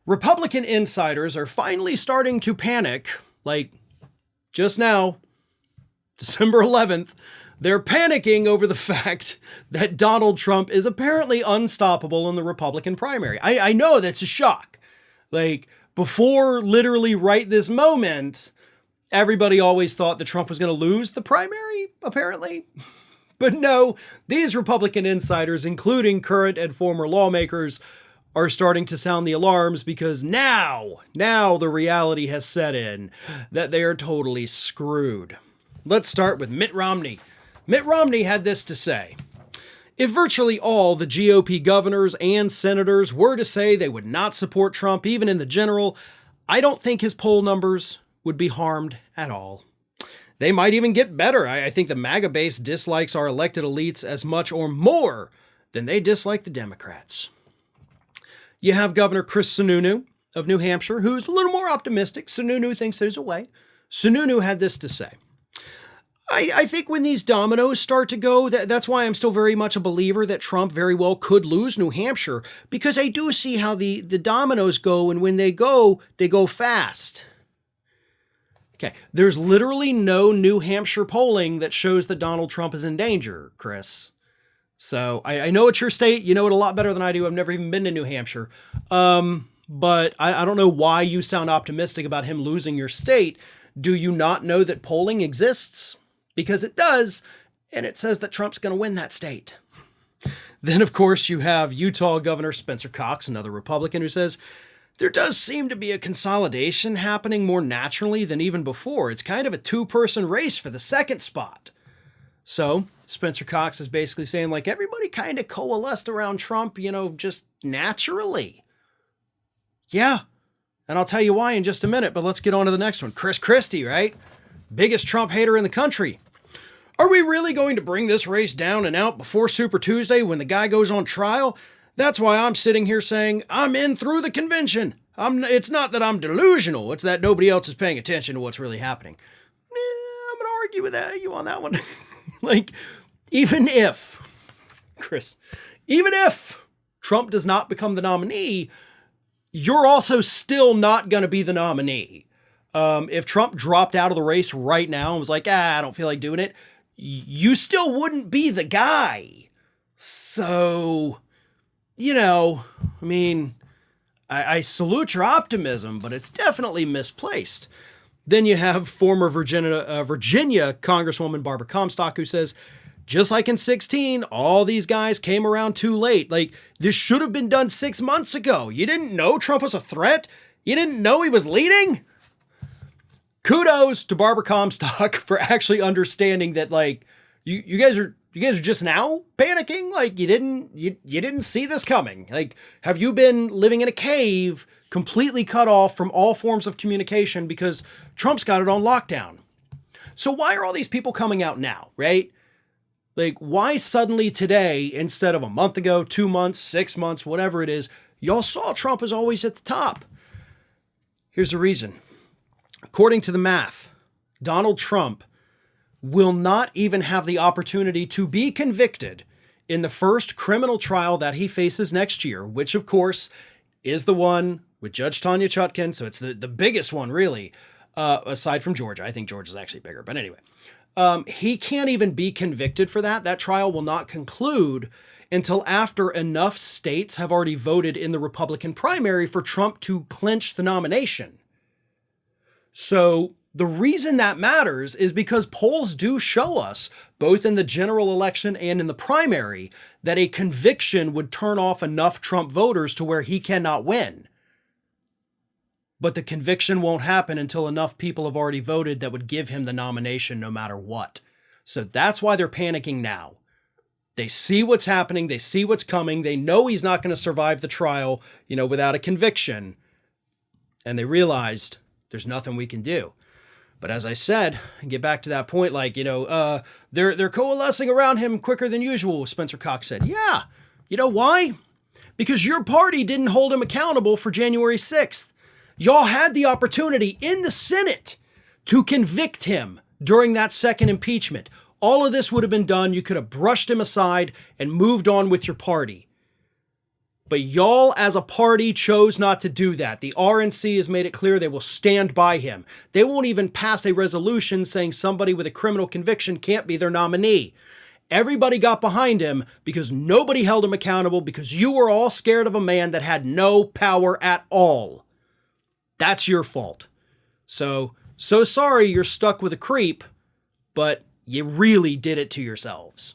Republican insiders are finally starting to panic, like just now, December 11th, they're panicking over the fact that Donald Trump is apparently unstoppable in the Republican primary. I know that's a shock. Like, before literally right this moment, everybody always thought that Trump was going to lose the primary, apparently. But no, these Republican insiders, including current and former lawmakers, are starting to sound the alarms because now the reality has set in that they are totally screwed. Let's start with Mitt Romney. Mitt Romney had this to say: if virtually all the GOP governors and senators were to say they would not support Trump, even in the general, I don't think his poll numbers would be harmed at all. They might even get better. I think the MAGA base dislikes our elected elites as much or more than they dislike the Democrats. You have Governor Sununu of New Hampshire, who's a little more optimistic. Sununu thinks there's a way. Sununu had this to say: I think when these dominoes start to go, that's why I'm still very much a believer that Trump very well could lose New Hampshire, because I do see how the dominoes go, and when they go fast. Okay, there's literally no New Hampshire polling that shows that Donald Trump is in danger, Chris. So I know it's your state. You know it a lot better than I do. I've never even been to New Hampshire. But I don't know why you sound optimistic about him losing your state. Do you not know that polling exists? Because it does, and it says that Trump's going to win that state. Then, of course, you have Utah Governor Spencer Cox, another Republican, who says, there does seem to be a consolidation happening more naturally than even before. It's kind of a two-person race for the second spot. So Spencer Cox is basically saying, like, everybody kind of coalesced around Trump, just naturally. Yeah, and I'll tell you why in just a minute, but let's get on to the next one. Christie, right? Biggest Trump hater in the country. Are we really going to bring this race down and out before Super Tuesday when the guy goes on trial? That's why I'm sitting here saying I'm in through the convention. It's not that I'm delusional. It's that nobody else is paying attention to what's really happening. I'm going to argue with you on that one. Like, even if Trump does not become the nominee, you're also still not going to be the nominee. If Trump dropped out of the race right now and was like, I don't feel like doing it, you still wouldn't be the guy. So, I salute your optimism, but it's definitely misplaced. Then you have former Virginia Congresswoman Barbara Comstock, who says, just like in 2016, all these guys came around too late. Like, this should have been done 6 months ago. You didn't know Trump was a threat? You didn't know he was leading? Kudos to Barbara Comstock for actually understanding that, like, you guys are just now panicking. Like, you didn't see this coming. Like, have you been living in a cave, completely cut off from all forms of communication because Trump's got it on lockdown? So why are all these people coming out now, right? Like, why suddenly today, instead of a month ago, 2 months, 6 months, whatever it is, y'all saw Trump as always at the top? Here's the reason. According to the math, Donald Trump will not even have the opportunity to be convicted in the first criminal trial that he faces next year, which, of course, is the one with Judge Tanya Chutkan. So it's the biggest one, really, aside from Georgia. I think Georgia's actually bigger. But anyway, he can't even be convicted for that. That trial will not conclude until after enough states have already voted in the Republican primary for Trump to clinch the nomination. So the reason that matters is because polls do show us, both in the general election and in the primary, that a conviction would turn off enough Trump voters to where he cannot win. But the conviction won't happen until enough people have already voted that would give him the nomination no matter what. So that's why they're panicking now. They see what's happening. They see what's coming. They know he's not going to survive the trial, without a conviction. And they realized there's nothing we can do. But as I said, and get back to that point, like, they're coalescing around him quicker than usual, Spencer Cox said. Yeah. You know why? Because your party didn't hold him accountable for January 6th. Y'all had the opportunity in the Senate to convict him during that second impeachment. All of this would have been done. You could have brushed him aside and moved on with your party. But y'all as a party chose not to do that. The RNC has made it clear they will stand by him. They won't even pass a resolution saying somebody with a criminal conviction can't be their nominee. Everybody got behind him because nobody held him accountable because you were all scared of a man that had no power at all. That's your fault. So sorry you're stuck with a creep, but you really did it to yourselves.